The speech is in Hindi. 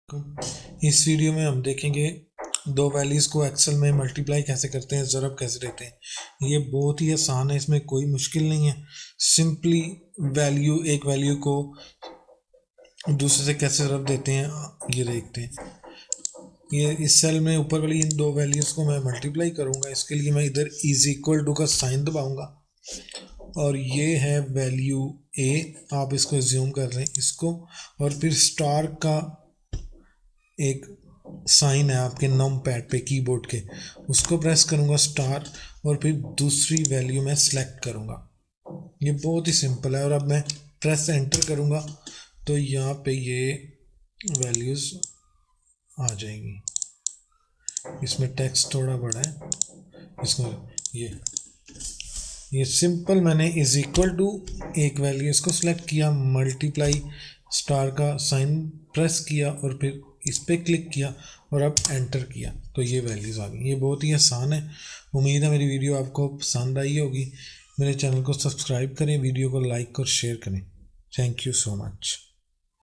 इस वीडियो में हम देखेंगे दो वैल्यूज़ को एक्सेल में मल्टीप्लाई कैसे करते हैं, ज़रब कैसे देते हैं। ये बहुत ही आसान है, इसमें कोई मुश्किल नहीं है। सिंपली एक वैल्यू को दूसरे से कैसे ज़रब देते हैं ये देखते हैं। ये इस सेल में ऊपर वाली इन दो वैल्यूज़ को मैं मल्टीप्लाई करूँगा। इसके लिए मैं इधर इज इक्वल टू का साइन दबाऊँगा और ये है वैल्यू ए, आप इसको ज्यूम कर रहे हैं इसको, और फिर स्टार का एक साइन है आपके नम पैड पे कीबोर्ड के, उसको प्रेस करूँगा स्टार, और फिर दूसरी वैल्यू मैं सेलेक्ट करूँगा। ये बहुत ही सिंपल है। और अब मैं प्रेस एंटर करूँगा तो यहाँ पे ये वैल्यूज़ आ जाएंगी। इसमें टेक्स्ट थोड़ा बड़ा है, इसको ये सिंपल मैंने इज इक्वल टू एक वैल्यू इसको सिलेक्ट किया, मल्टीप्लाई स्टार का साइन प्रेस किया और फिर इस पर क्लिक किया और अब एंटर किया तो ये वैल्यूज़ आ गई। ये बहुत ही आसान है। उम्मीद है मेरी वीडियो आपको पसंद आई होगी। मेरे चैनल को सब्सक्राइब करें, वीडियो को लाइक और शेयर करें। Thank you so much.